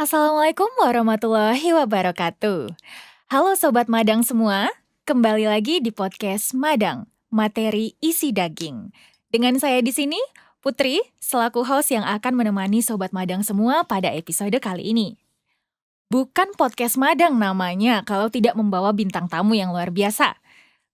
Assalamualaikum warahmatullahi wabarakatuh. Halo Sobat Madang semua, kembali lagi di podcast Madang, materi isi daging. Dengan saya di sini, Putri, selaku host yang akan menemani Sobat Madang semua pada episode kali ini. Bukan podcast Madang namanya kalau tidak membawa bintang tamu yang luar biasa.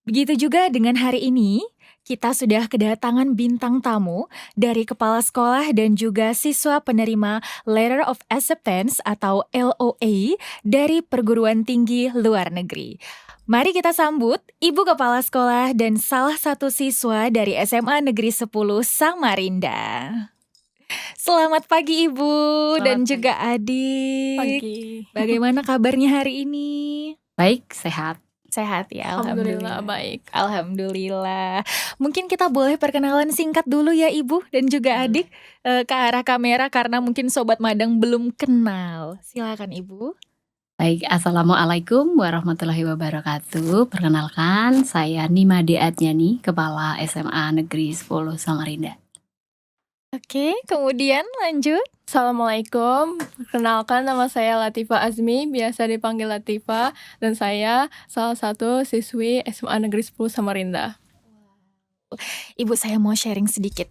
Begitu juga dengan hari ini, kita sudah kedatangan bintang tamu dari kepala sekolah dan juga siswa penerima Letter of Acceptance atau LOA dari perguruan tinggi luar negeri. Mari kita sambut Ibu Kepala Sekolah dan salah satu siswa dari SMA Negeri 10 Samarinda. Selamat pagi Ibu dan juga adik. Pagi. Bagaimana kabarnya hari ini? Baik, sehat. Sehat ya, Alhamdulillah baik. Alhamdulillah. Mungkin kita boleh perkenalan singkat dulu ya Ibu dan juga adik ke arah kamera karena mungkin Sobat Madang belum kenal. Silakan Ibu. Baik, Assalamualaikum warahmatullahi wabarakatuh. Perkenalkan, saya Nimade Adnyani, Kepala SMA Negeri 10 Samarinda. Oke, kemudian lanjut. Assalamualaikum, perkenalkan nama saya Latifah Azmi, biasa dipanggil Latifah, dan saya salah satu siswi SMA Negeri 10 Samarinda. Ibu, saya mau sharing sedikit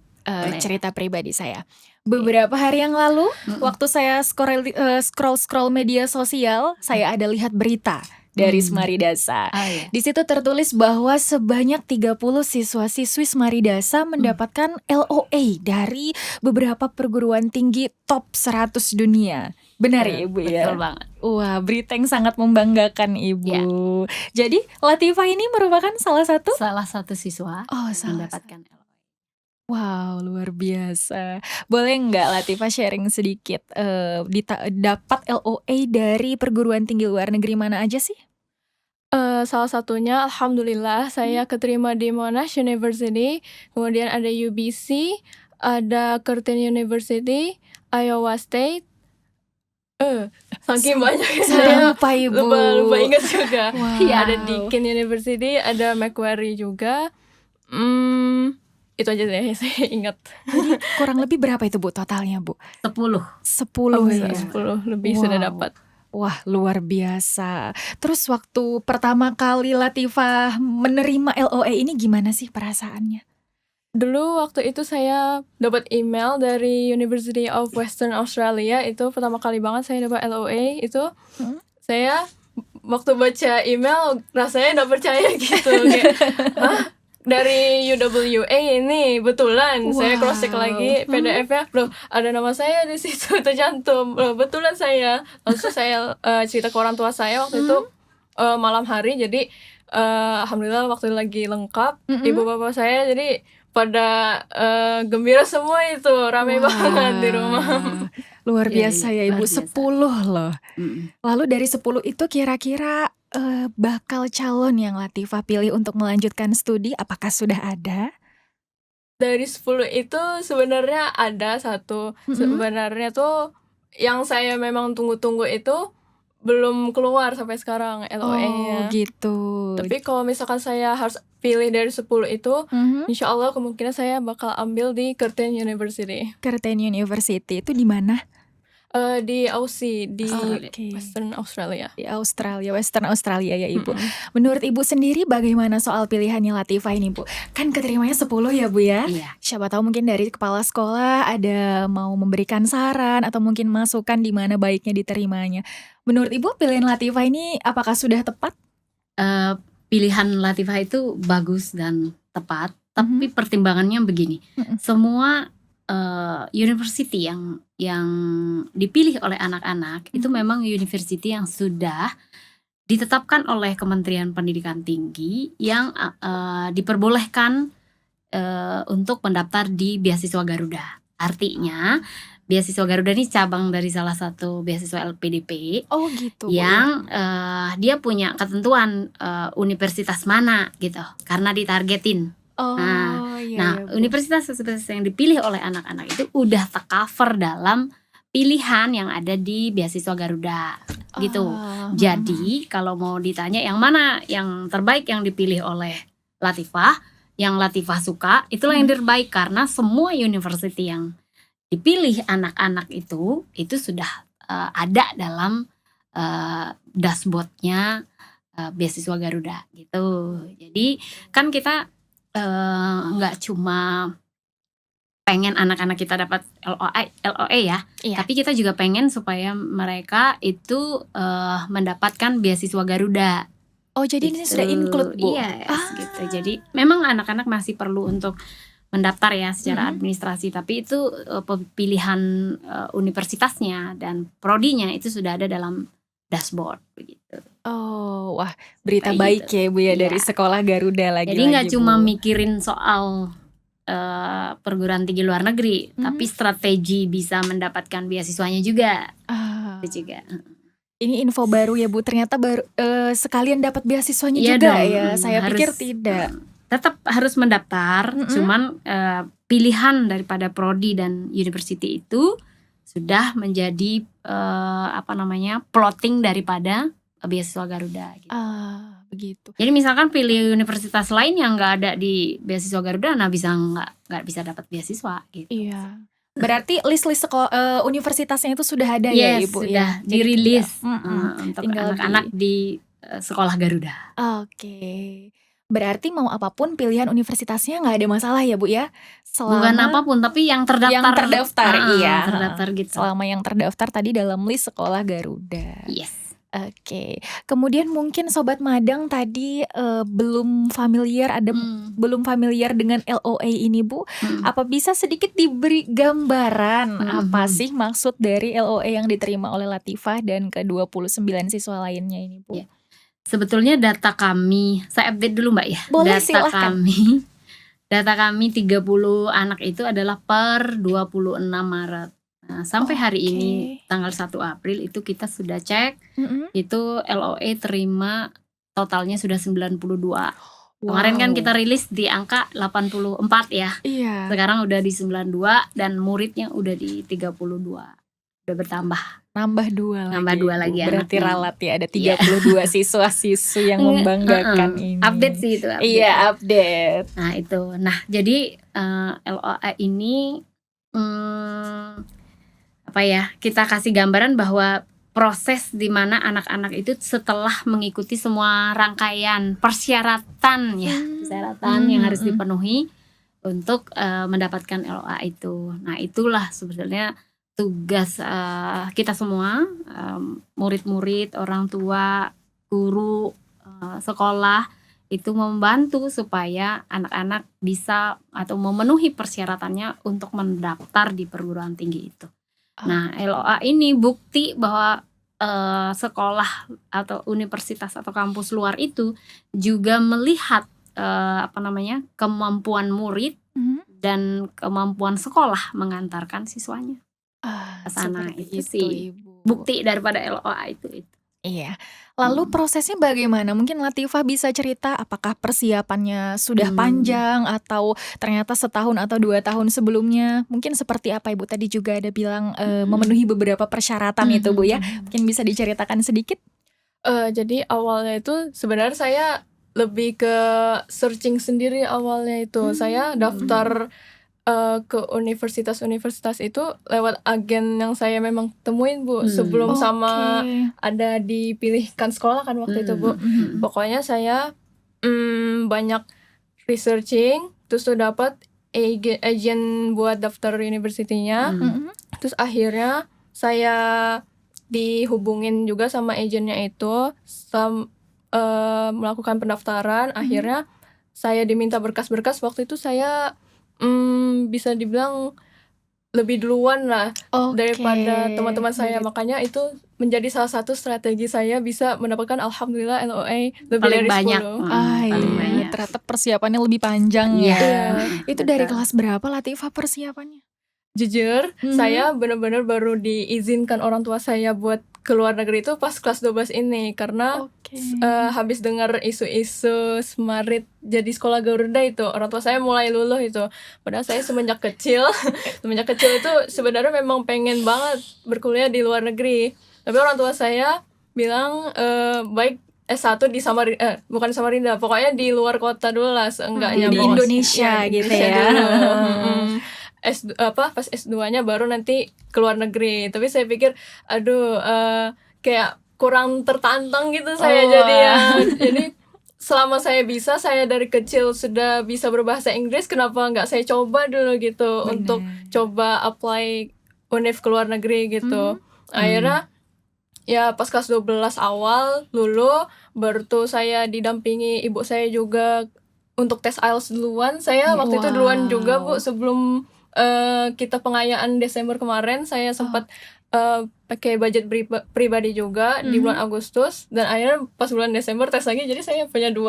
cerita pribadi saya. Iya. Beberapa hari yang lalu, waktu saya scroll media sosial, saya ada lihat berita dari Semaridasa. Iya. Di situ tertulis bahwa sebanyak 30 siswa-siswi Semaridasa mendapatkan LOA dari beberapa perguruan tinggi top 100 dunia. Benar ya Ibu ya? Betul banget. Wah, berita yang sangat membanggakan Ibu. Ya. Jadi Latifah ini merupakan salah satu? Salah satu siswa mendapatkan LOA. Wow, luar biasa. Boleh nggak Latifah sharing sedikit dapat LOA dari perguruan tinggi luar negeri mana aja sih? Salah satunya alhamdulillah saya keterima di Monash University, kemudian ada UBC, ada Curtin University, Iowa State. Saking banyak Saya lupa Ibu. lupa ingat juga. Wow. Iya, ada Deakin University, ada Macquarie juga. Itu aja deh yang saya ingat. Jadi kurang lebih berapa itu Bu totalnya Bu? 10. 10 ya. 10 lebih Wow. sudah dapat. Wah, luar biasa. Terus waktu pertama kali Latifah menerima LOA ini gimana sih perasaannya? Dulu waktu itu saya dapat email dari University of Western Australia, itu pertama kali banget saya dapat LOA itu. Saya waktu baca email rasanya nggak percaya gitu kayak, hah? Dari UWA ini betulan. Saya cross check lagi PDF-nya, loh ada nama saya di situ tercantum, loh betulan saya. Langsung saya cerita ke orang tua saya waktu itu malam hari, jadi alhamdulillah waktu lagi lengkap, ibu bapak saya jadi pada gembira semua, itu rame banget di rumah. Luar biasa ya Ibu, luar biasa. 10 loh. Lalu dari 10 itu kira-kira bakal calon yang Latifah pilih untuk melanjutkan studi apakah sudah ada? Dari 10 itu sebenarnya ada satu. Sebenarnya tuh yang saya memang tunggu-tunggu itu belum keluar sampai sekarang LOA-nya. Oh gitu. Tapi kalau misalkan saya harus pilih dari 10 itu, insya Allah kemungkinan saya bakal ambil di Curtin University. Curtin University itu di mana? Di Aussie, di Oke. Western Australia. Di Australia, Western Australia ya Ibu. Menurut Ibu sendiri bagaimana soal pilihannya Latifah ini Bu? Kan keterimanya 10 ya Bu ya? Iya. Siapa tahu mungkin dari kepala sekolah ada mau memberikan saran atau mungkin masukan di mana baiknya diterimanya. Menurut Ibu pilihan Latifah ini apakah sudah tepat? Pilihan Latifah itu bagus dan tepat, tapi pertimbangannya begini. Semua university yang dipilih oleh anak-anak itu memang university yang sudah ditetapkan oleh Kementerian Pendidikan Tinggi yang diperbolehkan untuk mendaftar di beasiswa Garuda. Artinya beasiswa Garuda ini cabang dari salah satu beasiswa LPDP. Oh gitu. Yang dia punya ketentuan universitas mana gitu, karena ditargetin. Universitas yang dipilih oleh anak-anak itu udah tercover dalam pilihan yang ada di beasiswa Garuda gitu. Jadi kalau mau ditanya yang mana yang terbaik yang dipilih oleh Latifah, yang Latifah suka itulah yang terbaik, karena semua university yang dipilih anak-anak itu sudah ada dalam dashboardnya beasiswa Garuda gitu. Jadi kan kita nggak cuma pengen anak-anak kita dapat LOE ya, tapi kita juga pengen supaya mereka itu mendapatkan beasiswa Garuda. Oh, jadi ini sudah include, Bu? Yes, gitu. Jadi memang anak-anak masih perlu untuk mendaftar ya secara administrasi, tapi itu pilihan universitasnya dan prodinya itu sudah ada dalam dashboard begitu. Oh, wah, berita baik ya Bu ya dari sekolah Garuda lagi. Jadi nggak cuma mikirin soal perguruan tinggi luar negeri, tapi strategi bisa mendapatkan beasiswanya juga. Itu juga. Ini info baru ya Bu, ternyata baru sekalian dapat beasiswanya juga dong, ya. Saya pikir tidak. Tetap harus mendaftar, cuman pilihan daripada prodi dan university itu sudah menjadi plotting daripada beasiswa Garuda gitu. Begitu. Jadi misalkan pilih universitas lain yang nggak ada di beasiswa Garuda, nah bisa nggak bisa dapat beasiswa gitu. Iya. Berarti list-list universitasnya itu sudah ada ya Ibu? Sudah dirilis untuk anak-anak di sekolah Garuda. Oke. Berarti mau apapun pilihan universitasnya nggak ada masalah ya Bu ya? Bukan apapun, tapi yang terdaftar. Yang terdaftar, iya. Terdaftar gitu. Selama yang terdaftar tadi dalam list sekolah Garuda. Yes. Oke. Kemudian mungkin Sobat Madang tadi belum familiar dengan LOA ini Bu. Apa bisa sedikit diberi gambaran apa sih maksud dari LOA yang diterima oleh Latifah dan ke-29 siswa lainnya ini Bu? Yeah. Sebetulnya data kami, saya update dulu Mbak ya. Boleh, silahkan. Data kami 30 anak itu adalah per 26 Maret. Nah, sampai hari ini tanggal 1 April itu kita sudah cek, itu LOE terima totalnya sudah 92. Kemarin kan kita rilis di angka 84 ya. Iya. Sekarang udah di 92 dan muridnya udah di 32. Udah bertambah. Nambah 2 lagi. Berarti anaknya. ralat ya, ada 32 siswa-siswi yang membanggakan ini. Update sih itu. Iya, update. Nah itu. Nah jadi LOA ini kita kasih gambaran bahwa proses di mana anak-anak itu setelah mengikuti semua rangkaian persyaratan yang harus dipenuhi untuk mendapatkan LOA itu. Nah itulah sebetulnya tugas kita semua, murid-murid, orang tua, guru, sekolah itu membantu supaya anak-anak bisa atau memenuhi persyaratannya untuk mendaftar di perguruan tinggi itu. Nah, LOA ini bukti bahwa sekolah atau universitas atau kampus luar itu juga melihat kemampuan murid dan kemampuan sekolah mengantarkan siswanya ke sana. Itu sih Ibu. Bukti daripada LOA itu. Iya. Lalu prosesnya bagaimana? Mungkin Latifah bisa cerita apakah persiapannya sudah panjang atau ternyata setahun atau 2 tahun sebelumnya? Mungkin seperti apa Ibu tadi juga ada bilang memenuhi beberapa persyaratan itu Bu ya. Mungkin bisa diceritakan sedikit? Jadi awalnya itu sebenarnya saya lebih ke searching sendiri awalnya itu. Saya daftar ke universitas-universitas itu lewat agen yang saya memang temuin Bu sebelum sama ada dipilihkan sekolah kan waktu itu Bu. Pokoknya saya banyak researching, terus tuh dapat agent buat daftar universitinya. Terus akhirnya saya dihubungin juga sama agennya itu melakukan pendaftaran. Akhirnya saya diminta berkas-berkas. Waktu itu saya bisa dibilang lebih duluan lah daripada teman-teman saya. Makanya itu menjadi salah satu strategi saya bisa mendapatkan alhamdulillah LOA lebih paling dari 10. Banyak. Paling banyak. Ternyata persiapannya lebih panjang ya. Itu dari kelas berapa Latifah persiapannya? Jujur, saya benar-benar baru diizinkan orang tua saya buat ke luar negeri itu pas kelas 12 ini. Karena habis dengar isu-isu Semarit jadi sekolah Garuda itu, orang tua saya mulai luluh itu. Padahal saya semenjak kecil itu sebenarnya memang pengen banget berkuliah di luar negeri. Tapi orang tua saya bilang baik S1 di Samarinda, bukan Samarinda, pokoknya di luar kota dulu lah seenggaknya. Di Indonesia gitu ya. pas S2-nya baru nanti ke luar negeri. Tapi saya pikir kayak kurang tertantang gitu saya jadi selama saya dari kecil sudah bisa berbahasa Inggris, kenapa nggak saya coba dulu gitu. Bener. Untuk coba apply UNIF ke luar negeri gitu. Akhirnya ya pas kelas 12 awal baru tuh saya didampingi ibu saya juga untuk tes IELTS duluan. Saya waktu itu duluan juga Bu, sebelum kita pengayaan Desember kemarin saya sempat pakai budget pribadi juga di bulan Agustus, dan akhirnya pas bulan Desember tes lagi, jadi saya punya 2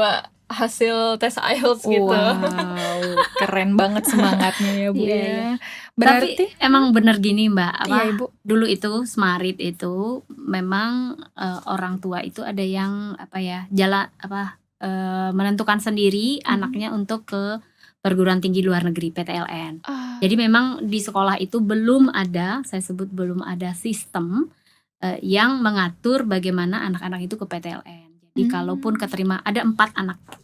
hasil tes IELTS gitu. Wow, keren banget semangatnya ya Bu. Iya. Berarti Tapi emang bener gini Mbak, iya Ibu. dulu itu Semarit itu memang orang tua itu ada yang menentukan sendiri anaknya untuk ke perguruan tinggi luar negeri PTLN. Jadi memang di sekolah itu belum ada sistem yang mengatur bagaimana anak-anak itu ke PTLN. Jadi kalaupun keterima, ada 4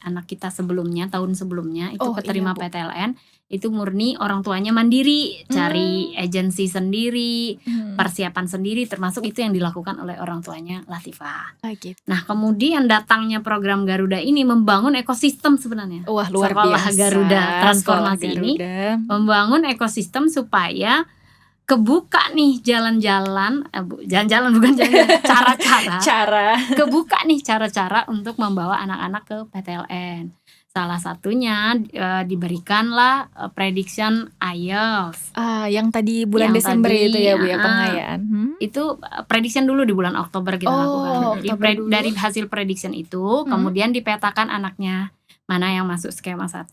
anak kita tahun sebelumnya itu keterima PTLN, itu murni orang tuanya mandiri, cari agensi sendiri, persiapan sendiri, termasuk itu yang dilakukan oleh orang tuanya Latifah. Gitu. Nah kemudian datangnya program Garuda ini membangun ekosistem sebenarnya. Wah, luar Sekolah biasa. Garuda transformasi Sekolah ini Garuda membangun ekosistem supaya kebuka nih jalan-jalan bukan cara kebuka nih cara-cara untuk membawa anak-anak ke PTLN. Salah satunya diberikanlah prediction IELTS. Yang tadi bulan Desember itu ya Bu ya, pengayaan. Itu prediction dulu di bulan Oktober kita lakukan. Jadi dari hasil prediction itu kemudian dipetakan anaknya mana yang masuk skema 1,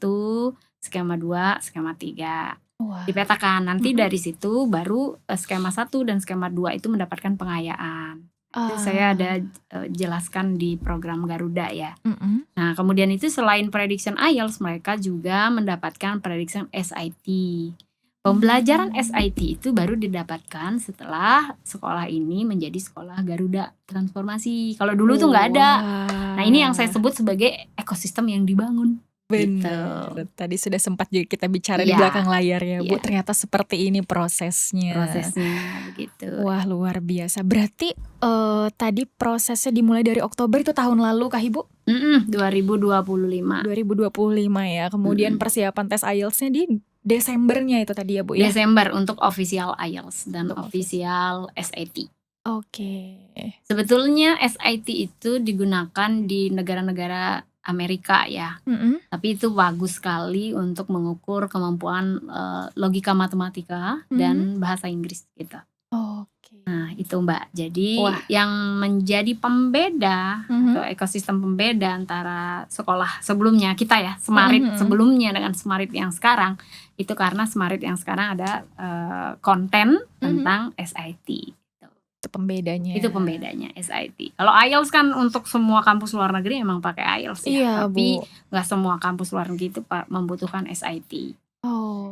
skema 2, skema 3. Dipetakan, nanti dari situ baru skema 1 dan skema 2 itu mendapatkan pengayaan. Itu saya ada jelaskan di program Garuda ya. Nah kemudian itu selain prediction IELTS, mereka juga mendapatkan prediction SIT. Pembelajaran SIT itu baru didapatkan setelah sekolah ini menjadi sekolah Garuda transformasi. Kalau dulu tuh nggak ada. Nah ini yang saya sebut sebagai ekosistem yang dibangun. Benar. Gitu. Tadi sudah sempat juga kita bicara di belakang layar ya Bu. Ternyata seperti ini prosesnya begitu. Wah luar biasa. Berarti tadi prosesnya dimulai dari Oktober itu tahun lalu kah Ibu? 2025 ya. Kemudian persiapan tes IELTS-nya di Desembernya itu tadi ya Bu ya? Desember untuk official IELTS dan official SAT. Oke. Sebetulnya SAT itu digunakan di negara-negara Amerika ya, tapi itu bagus sekali untuk mengukur kemampuan logika matematika dan bahasa Inggris gitu. Nah itu Mbak, jadi yang menjadi pembeda atau ekosistem pembeda antara sekolah sebelumnya kita ya, Semarit sebelumnya dengan Semarit yang sekarang, itu karena Semarit yang sekarang ada konten tentang SIT. Itu pembedanya SIT. Kalau IELTS kan untuk semua kampus luar negeri emang pakai IELTS ya, tapi nggak semua kampus luar negeri itu membutuhkan SIT.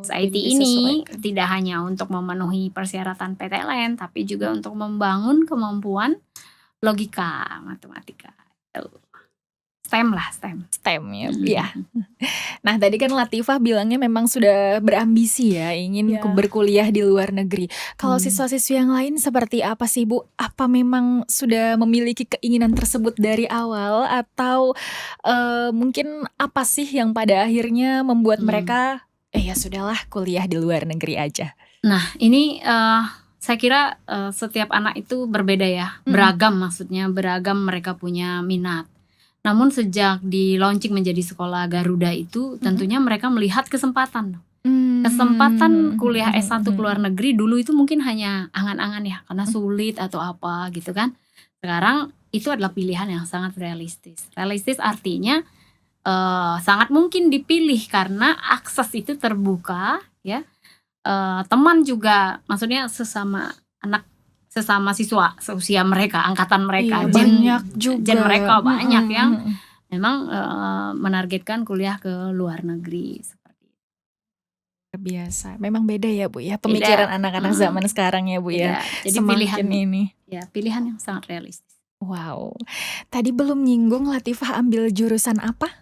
SIT ini tidak hanya untuk memenuhi persyaratan PTLN, tapi juga untuk membangun kemampuan logika matematika. STEM ya. Iya. Nah tadi kan Latifah bilangnya memang sudah berambisi ya, ingin berkuliah di luar negeri. Kalau siswa-siswi yang lain seperti apa sih Bu? Apa memang sudah memiliki keinginan tersebut dari awal, atau mungkin apa sih yang pada akhirnya membuat mereka ya sudahlah kuliah di luar negeri aja? Nah ini saya kira setiap anak itu berbeda ya, beragam mereka punya minat. Namun sejak di launching menjadi sekolah Garuda itu tentunya mereka melihat kesempatan kuliah S1 ke luar negeri. Dulu itu mungkin hanya angan-angan ya, karena sulit atau apa gitu kan. Sekarang itu adalah pilihan yang sangat realistis. Realistis artinya sangat mungkin dipilih karena akses itu terbuka ya. Teman juga, maksudnya sesama siswa seusia mereka, angkatan mereka, banyak juga. Gen mereka banyak yang memang menargetkan kuliah ke luar negeri seperti itu. Biasa, memang beda ya Bu ya pemikiran anak-anak zaman sekarang ya Bu ya. Jadi pilihan yang sangat realistis. Wow. Tadi belum nyinggung Latifah ambil jurusan apa?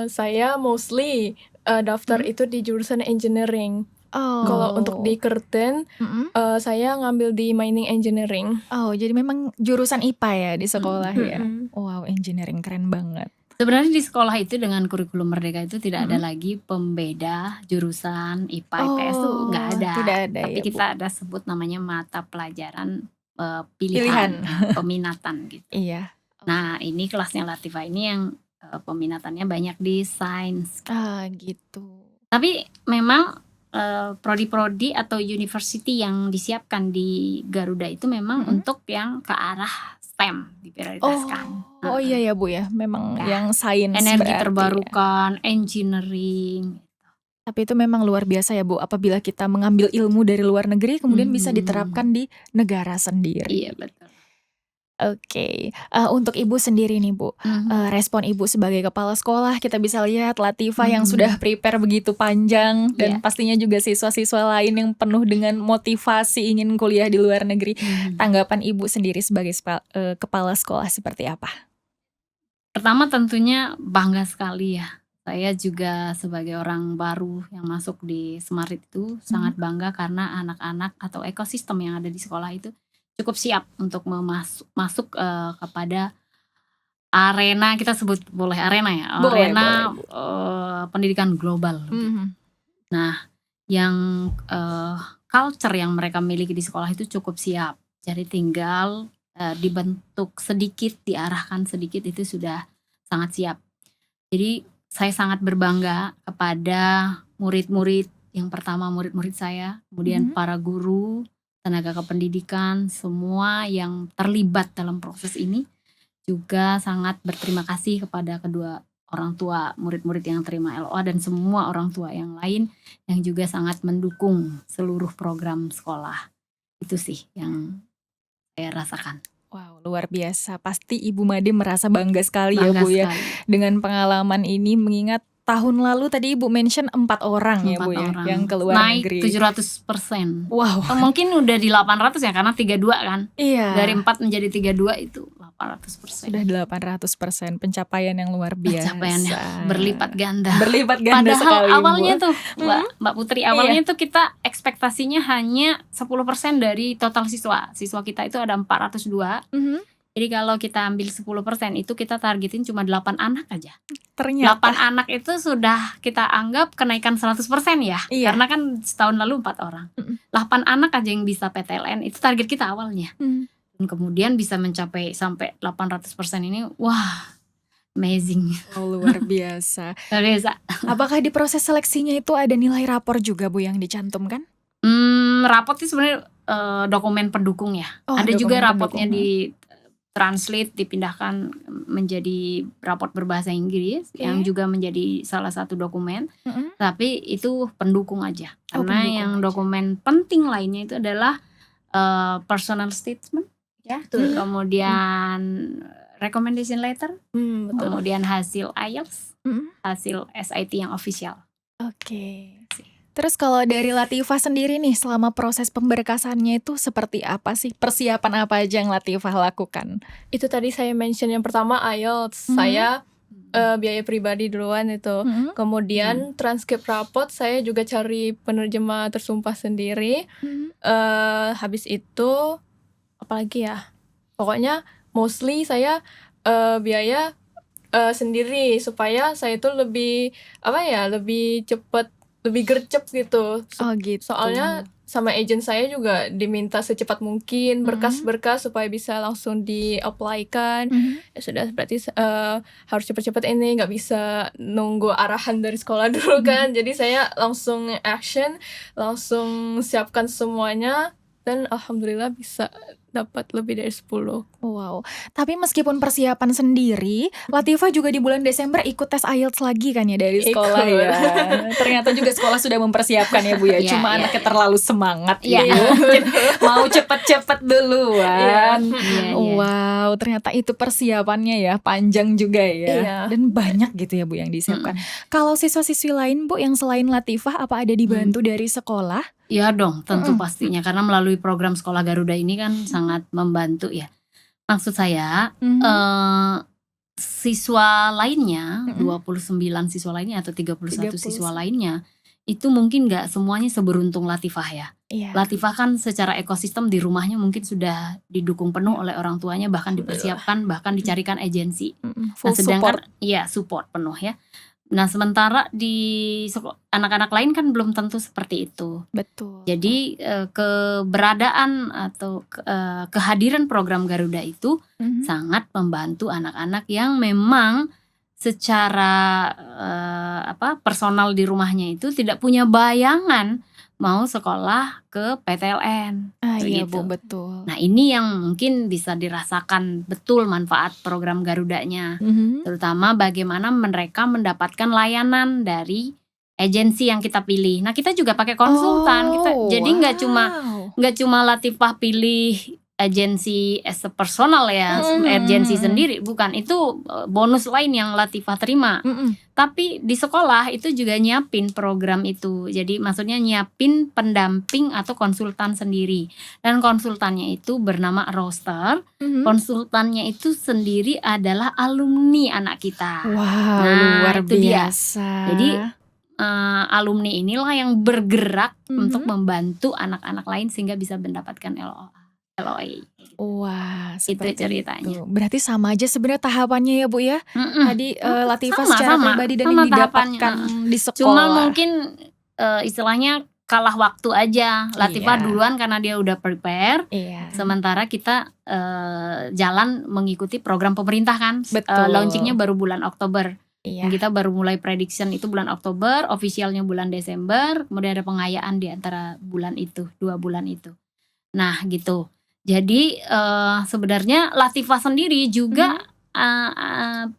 Saya mostly daftar itu di jurusan engineering. Oh. Kalau untuk di Kerten, saya ngambil di mining engineering. Oh, jadi memang jurusan IPA ya di sekolah ya. Wow, engineering keren banget. Sebenarnya di sekolah itu dengan kurikulum Merdeka itu tidak ada lagi pembeda jurusan IPA IPS tuh nggak ada. Tidak ada Tapi ya, kita ada sebut namanya mata pelajaran pilihan. Peminatan gitu. Iya. Nah ini kelasnya Latifah ini yang peminatannya banyak di sains. Gitu. Tapi memang prodi-prodi atau university yang disiapkan di Garuda itu memang untuk yang ke arah STEM diprioritaskan. Oh iya ya Bu ya, memang yang sains energi berarti terbarukan, engineering. Tapi itu memang luar biasa ya Bu, apabila kita mengambil ilmu dari luar negeri kemudian bisa diterapkan di negara sendiri. Iya betul. Oke, untuk Ibu sendiri nih Bu, respon Ibu sebagai kepala sekolah, kita bisa lihat Latifah yang sudah prepare begitu panjang dan pastinya juga siswa-siswa lain yang penuh dengan motivasi ingin kuliah di luar negeri. Tanggapan Ibu sendiri sebagai kepala sekolah seperti apa? Pertama tentunya bangga sekali ya. Saya juga sebagai orang baru yang masuk di Semarit itu sangat bangga karena anak-anak atau ekosistem yang ada di sekolah itu cukup siap untuk masuk kepada arena, kita sebut boleh arena ya, arena pendidikan global. Nah, yang culture yang mereka miliki di sekolah itu cukup siap. Jadi tinggal dibentuk sedikit, diarahkan sedikit itu sudah sangat siap. Jadi saya sangat berbangga kepada murid-murid, yang pertama murid-murid saya, kemudian para guru, tenaga kependidikan, semua yang terlibat dalam proses ini. Juga sangat berterima kasih kepada kedua orang tua murid-murid yang terima LOA dan semua orang tua yang lain yang juga sangat mendukung seluruh program sekolah. Itu sih yang saya rasakan. Wow, luar biasa. Pasti Ibu Made merasa bangga sekali Bangga ya Bu ya sekali. dengan pengalaman ini, mengingat tahun lalu tadi Ibu mention 4 orang ya Bu ya yang keluar naik negeri. 700%. Wow. Mungkin udah di 800 ya karena 32 kan. Iya. Dari 4 menjadi 32 itu 800%. Sudah 800%, pencapaian yang luar biasa. Pencapaiannya berlipat ganda. Berlipat ganda Padahal sekali awalnya Bu. tuh Mbak Putri, awalnya tuh kita ekspektasinya hanya 10% dari total siswa. Siswa kita itu ada 402. Jadi kalau kita ambil 10% itu kita targetin cuma 8 anak aja. Ternyata 8 anak itu sudah kita anggap kenaikan 100% ya. Iya. Karena kan setahun lalu 4 orang. 8 anak aja yang bisa PTLN, itu target kita awalnya. Dan kemudian bisa mencapai sampai 800% ini, wah, amazing. luar biasa. Luar biasa. Apakah di proses seleksinya itu ada nilai rapor juga Bu yang dicantumkan? Rapot itu sebenarnya dokumen pendukung ya. Ada juga rapotnya di translate, dipindahkan menjadi raport berbahasa Inggris yang juga menjadi salah satu dokumen. Tapi itu pendukung aja. Karena pendukung yang aja. dokumen penting lainnya itu adalah personal statement ya. Kemudian recommendation letter, kemudian hasil IELTS, hasil SIT yang official. Oke. Terus kalau dari Latifah sendiri nih, selama proses pemberkasannya itu seperti apa sih? Persiapan apa aja yang Latifah lakukan? Itu tadi saya mention yang pertama IELTS. Saya biaya pribadi duluan itu. Kemudian transkrip rapot saya juga cari penerjemah tersumpah sendiri. Habis itu apalagi ya? Pokoknya mostly saya biaya sendiri supaya saya itu lebih lebih cepat, lebih gercep gitu. Gitu. Soalnya sama agent saya juga diminta secepat mungkin berkas-berkas supaya bisa langsung di-apply-kan. Ya sudah, berarti harus cepat-cepat ini, nggak bisa nunggu arahan dari sekolah dulu kan. Jadi saya langsung action, langsung siapkan semuanya, dan alhamdulillah bisa dapat lebih dari 10. Wow. Tapi meskipun persiapan sendiri, Latifah juga di bulan Desember ikut tes IELTS lagi kan ya dari sekolah ya. Ternyata juga sekolah sudah mempersiapkan ya Bu ya. Cuma anaknya terlalu semangat ya. Mau cepet-cepet duluan. Wow, ternyata itu persiapannya ya, panjang juga ya. Dan banyak gitu ya Bu yang disiapkan. Kalau siswa-siswi lain Bu yang selain Latifah, apa ada dibantu dari sekolah? Ya dong, tentu pastinya, karena melalui program Sekolah Garuda ini kan sangat membantu ya. Maksud saya siswa lainnya, 29 siswa lainnya atau 31 siswa lainnya, itu mungkin nggak semuanya seberuntung Latifah ya. Latifah kan secara ekosistem di rumahnya mungkin sudah didukung penuh oleh orang tuanya, bahkan dipersiapkan, bahkan dicarikan agensi. Full sedangkan support. Iya, support penuh ya. Nah, sementara di anak-anak lain kan belum tentu seperti itu. Betul. Jadi keberadaan atau kehadiran program Garuda itu sangat membantu anak-anak yang memang secara personal di rumahnya itu tidak punya bayangan mau sekolah ke PTLN. Iya gitu. Bu, betul. Nah, ini yang mungkin bisa dirasakan betul manfaat program Garudanya. Terutama bagaimana mereka mendapatkan layanan dari agensi yang kita pilih. Nah, kita juga pakai konsultan. Jadi nggak cuma Latifah pilih agensi as a personal ya, agensi sendiri, bukan. Itu bonus lain yang Latifah terima. Tapi di sekolah itu juga nyiapin program itu. Jadi maksudnya nyiapin pendamping atau konsultan sendiri. Dan konsultannya itu bernama roster. Konsultannya itu sendiri adalah alumni anak kita. Wow, luar biasa. Jadi alumni inilah yang bergerak untuk membantu anak-anak lain sehingga bisa mendapatkan LOA. Wah, itu ceritanya. Berarti sama aja sebenarnya tahapannya ya Bu ya. Tadi Latifah secara pribadi dan sama yang didapatkan di sekolah. Cuma mungkin istilahnya kalah waktu aja. Latifah duluan karena dia udah prepare. Sementara kita jalan mengikuti program pemerintah kan. Launchingnya baru bulan Oktober. Kita baru mulai prediction itu bulan Oktober, officialnya bulan Desember, kemudian ada pengayaan di antara bulan itu, 2 bulan itu. Nah gitu. Jadi sebenarnya Latifah sendiri juga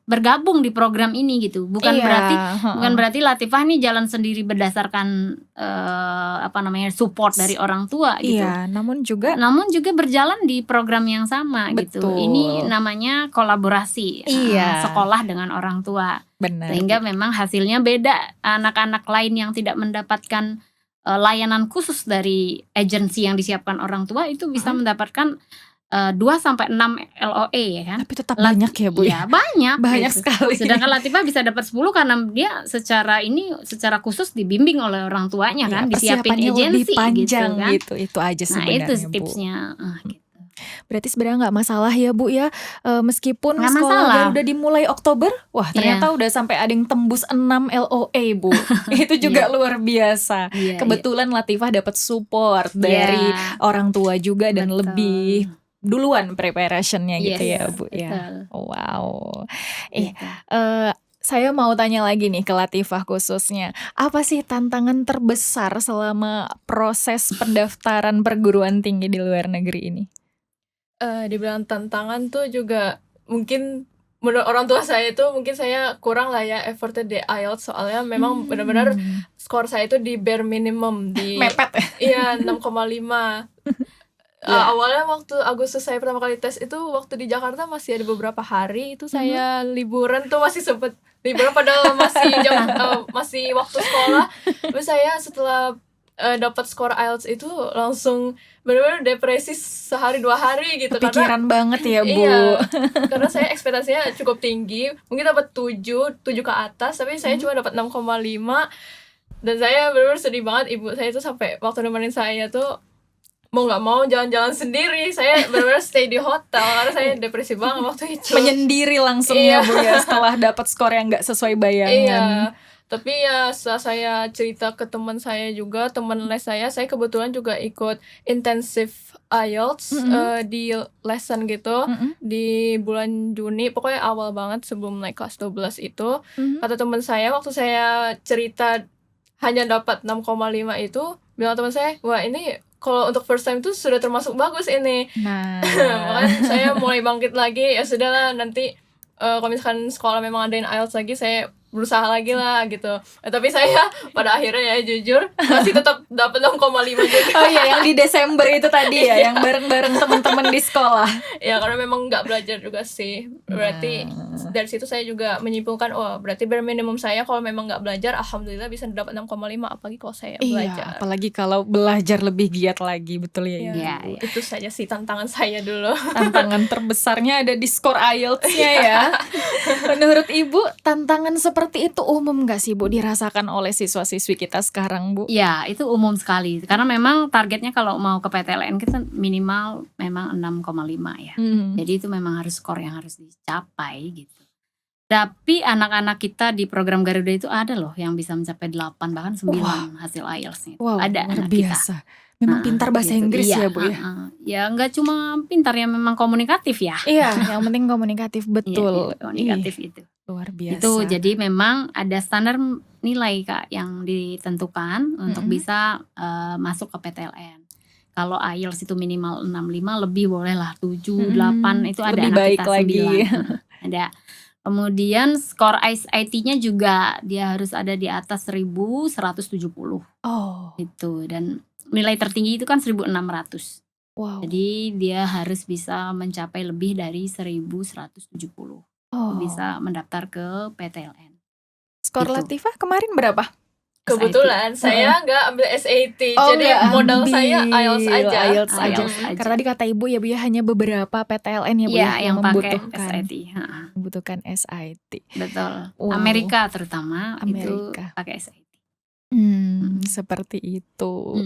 bergabung di program ini gitu. Bukan berarti Latifah ini jalan sendiri berdasarkan support dari orang tua gitu. Namun juga berjalan di program yang sama. Betul. Gitu. Ini namanya kolaborasi sekolah dengan orang tua. Benar. Sehingga memang hasilnya beda. Anak-anak lain yang tidak mendapatkan layanan khusus dari agensi yang disiapkan orang tua itu bisa mendapatkan 2-6 LOE ya kan. Tapi tetap banyak ya Bu ya. Banyak gitu. Sekali. Sedangkan Latifah bisa dapat 10 karena dia secara khusus dibimbing oleh orang tuanya kan, disiapin agensi lebih panjang gitu kan. Itu aja sebenarnya. Nah, itu tipsnya gitu. Berarti sebenarnya nggak masalah ya Bu ya, meskipun sekolah udah dimulai Oktober, wah ternyata udah sampai ada yang tembus 6 LOE Bu. Itu juga luar biasa. Kebetulan Latifah dapat support dari orang tua juga dan lebih duluan preparationnya gitu ya Bu ya. Wow. Saya mau tanya lagi nih ke Latifah khususnya, apa sih tantangan terbesar selama proses pendaftaran perguruan tinggi di luar negeri ini? Dibilang tantangan tuh juga mungkin menurut orang tua saya itu mungkin saya kurang lah ya effortnya di IELTS, soalnya memang benar-benar skor saya itu di bare minimum di mepet. Iya 6,5. Awalnya waktu Agustus saya pertama kali tes itu waktu di Jakarta masih ada beberapa hari itu saya liburan tuh, masih sempet liburan padahal masih waktu sekolah. Terus saya setelah dapat skor IELTS itu langsung benar-benar depresi sehari 2 hari gitu. Kepikiran banget ya Bu. Iya, karena saya ekspektasinya cukup tinggi, mungkin dapat 7 ke atas, tapi saya cuma dapat 6,5. Dan saya benar-benar sedih banget. Ibu saya tuh sampai waktu nemenin saya tuh mau nggak mau jalan-jalan sendiri. Saya benar-benar stay di hotel karena saya depresi banget waktu itu. Menyendiri langsung ya Bu ya setelah dapat skor yang nggak sesuai bayangan. Tapi ya setelah saya cerita ke teman saya juga, teman les saya kebetulan juga ikut intensif IELTS di lesson gitu di bulan Juni, pokoknya awal banget sebelum naik kelas 12 itu. Kata teman saya waktu saya cerita hanya dapat 6,5 itu, bilang teman saya, wah ini kalau untuk first time tuh sudah termasuk bagus ini. Makanya saya mulai bangkit lagi, ya sudahlah nanti kalau misalkan sekolah memang adain IELTS lagi, saya berusaha lagi lah gitu. Tapi saya pada akhirnya ya jujur masih tetap dapat 6,5 juga. Oh iya, yang di Desember itu tadi ya, yang bareng-bareng teman-teman di sekolah. Ya karena memang nggak belajar juga sih. Berarti dari situ saya juga menyimpulkan, berarti bare minimum saya kalau memang nggak belajar, alhamdulillah bisa dapat 6,5, apalagi kalau saya belajar. Iya, apalagi kalau belajar lebih giat lagi, betul ya Ibu. Iya. Itu saja sih tantangan saya dulu. Tantangan terbesarnya ada di skor IELTS-nya ya. Menurut Ibu, tantangan seperti itu umum nggak sih Bu dirasakan oleh siswa-siswi kita sekarang Bu? Ya, itu umum sekali. Karena memang targetnya kalau mau ke PTLN kita minimal memang 6,5 ya. Jadi itu memang harus skor yang harus dicapai gitu. Tapi anak-anak kita di program Garuda itu ada loh yang bisa mencapai 8 bahkan 9 hasil IELTS-nya. Wow, ada luar anak kita. biasa. Memang pintar bahasa gitu. Inggris Iya, ya Bu ya? Ya nggak cuma pintar ya, memang komunikatif ya. Iya, yang penting komunikatif, betul. Iya, komunikatif itu. Luar biasa. Itu jadi memang ada standar nilai Kak yang ditentukan untuk bisa masuk ke PTLN. Kalau IELTS itu minimal 6,5, lebih bolehlah 7, 8, itu ada lebih anak baik kita lagi. 9. Ada. Kemudian skor ICT-nya juga dia harus ada di atas 1170. Oh, Itu, dan nilai tertinggi itu kan 1600. wow. Jadi dia harus bisa mencapai lebih dari 1170. Bisa mendaftar ke PTLN. Skor Gitu. Latifah kemarin berapa? Kebetulan saya nggak ambil SAT, jadi modal saya IELTS aja. IELTS aja. Karena tadi kata Ibu ya Bu ya, hanya beberapa PTLN ya Bu ya, yang pakai membutuhkan SAT. membutuhkan SAT. Betul. Wow. Amerika terutama itu Amerika. pakai SAT. Seperti itu.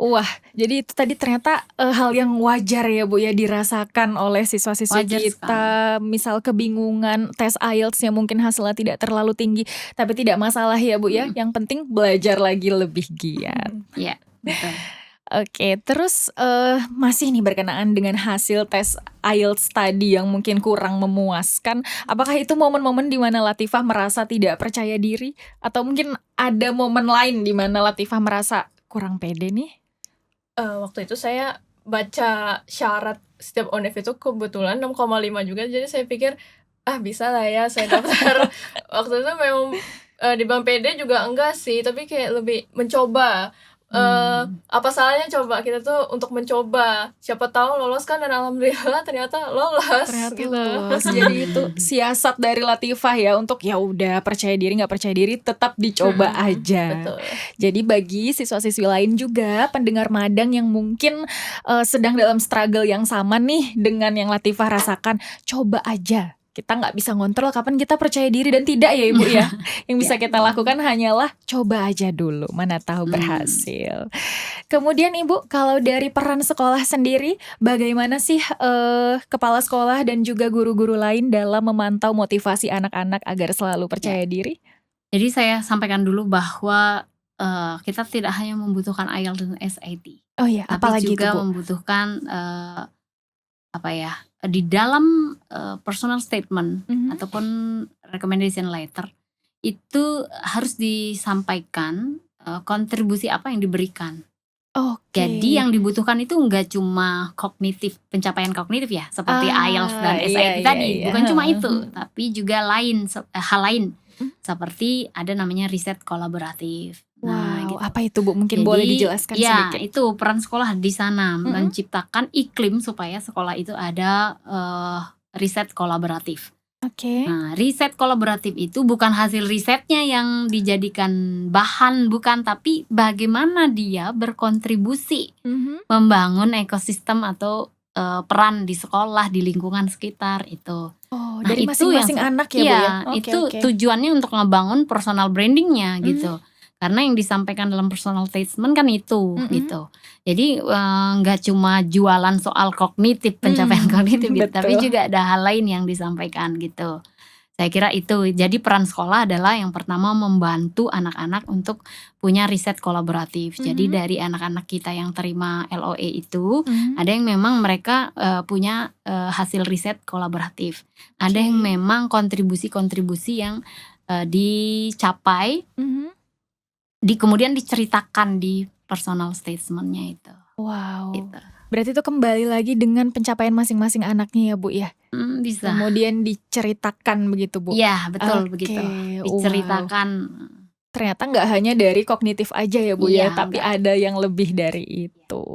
Wah, jadi itu tadi ternyata hal yang wajar ya Bu ya dirasakan oleh siswa-siswi Wajar kita. Misal kebingungan tes IELTS yang mungkin hasilnya tidak terlalu tinggi, tapi tidak masalah ya Bu ya. Yang penting belajar lagi lebih giat. Iya, betul. Oke, terus masih nih berkenaan dengan hasil tes IELTS tadi yang mungkin kurang memuaskan. Apakah itu momen-momen di mana Latifah merasa tidak percaya diri? Atau mungkin ada momen lain di mana Latifah merasa kurang pede nih? Waktu itu saya baca syarat setiap ONEF itu kebetulan 6,5 juga. Jadi saya pikir, bisa lah ya saya daftar. Waktu itu memang dibilang pede juga enggak sih, tapi kayak lebih mencoba. Apa salahnya coba kita tuh untuk mencoba, siapa tahu lolos kan, dan alhamdulillah ternyata lolos. Jadi itu siasat dari Latifah ya, untuk ya udah percaya diri nggak percaya diri tetap dicoba aja. Betul. Jadi bagi siswa-siswi lain juga pendengar Madang yang mungkin sedang dalam struggle yang sama nih dengan yang Latifah rasakan, coba aja. Kita nggak bisa ngontrol kapan kita percaya diri dan tidak ya Ibu ya. Yang bisa kita lakukan hanyalah coba aja dulu, mana tahu berhasil. Kemudian Ibu, kalau dari peran sekolah sendiri, bagaimana sih kepala sekolah dan juga guru-guru lain dalam memantau motivasi anak-anak agar selalu percaya diri? Jadi saya sampaikan dulu bahwa kita tidak hanya membutuhkan IELTS dan SAT. Oh iya, tapi apalagi juga itu Bu? membutuhkan di dalam personal statement ataupun recommendation letter itu harus disampaikan kontribusi apa yang diberikan. Jadi yang dibutuhkan itu nggak cuma pencapaian kognitif ya, seperti IELTS dan SAT tadi, bukan cuma itu, tapi juga hal lain seperti ada namanya riset kolaboratif. Wow, apa itu Bu? Mungkin boleh dijelaskan sedikit. Ya, itu peran sekolah di sana menciptakan iklim supaya sekolah itu ada riset kolaboratif. Nah, riset kolaboratif itu bukan hasil risetnya yang dijadikan bahan, bukan, tapi bagaimana dia berkontribusi membangun ekosistem atau peran di sekolah, di lingkungan sekitar itu. Dari masing-masing anak ya Bu ya? Itu tujuannya untuk ngebangun personal brandingnya gitu. Karena yang disampaikan dalam personal statement kan itu gitu. Jadi nggak cuma jualan soal kognitif, pencapaian kognitif gitu, tapi juga ada hal lain yang disampaikan gitu. Saya kira itu. Jadi peran sekolah adalah yang pertama membantu anak-anak untuk punya riset kolaboratif. Jadi dari anak-anak kita yang terima LOE itu ada yang memang mereka punya hasil riset kolaboratif. Ada yang memang kontribusi-kontribusi yang dicapai kemudian diceritakan di personal statement-nya itu. Wow. Gitu. Berarti itu kembali lagi dengan pencapaian masing-masing anaknya ya Bu ya? Bisa. Kemudian diceritakan begitu Bu? Iya betul Oke, begitu. wow. Diceritakan. Ternyata nggak hanya dari kognitif aja ya Bu ya, Iya, tapi enggak. ada yang lebih dari itu.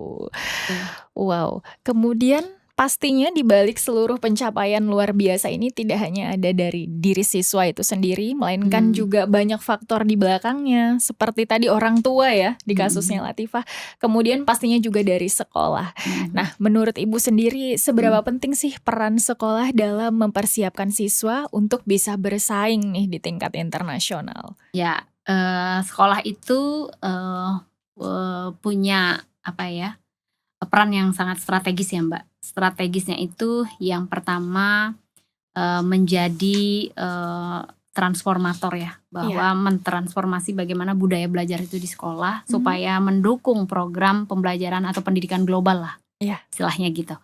Wow. Kemudian pastinya di balik seluruh pencapaian luar biasa ini tidak hanya ada dari diri siswa itu sendiri, melainkan juga banyak faktor di belakangnya, seperti tadi orang tua ya di kasusnya Latifah. Kemudian pastinya juga dari sekolah. Nah, menurut Ibu sendiri seberapa penting sih peran sekolah dalam mempersiapkan siswa untuk bisa bersaing nih di tingkat internasional? Ya, sekolah itu punya peran yang sangat strategis ya Mbak. Strategisnya itu yang pertama menjadi transformator ya, bahwa mentransformasi bagaimana budaya belajar itu di sekolah supaya mendukung program pembelajaran atau pendidikan global lah, istilahnya gitu.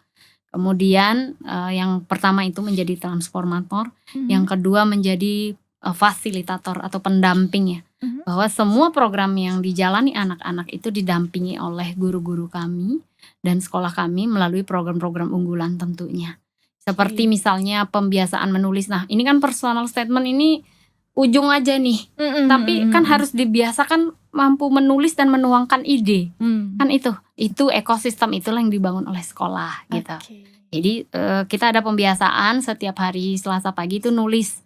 Kemudian yang pertama itu menjadi transformator, yang kedua menjadi fasilitator atau pendamping ya, bahwa semua program yang dijalani anak-anak itu didampingi oleh guru-guru kami dan sekolah kami melalui program-program unggulan tentunya. Seperti misalnya pembiasaan menulis. Nah, ini kan personal statement ini ujung aja nih. Tapi kan harus dibiasakan mampu menulis dan menuangkan ide. Kan itu ekosistem itulah yang dibangun oleh sekolah gitu. Jadi kita ada pembiasaan setiap hari Selasa pagi itu nulis.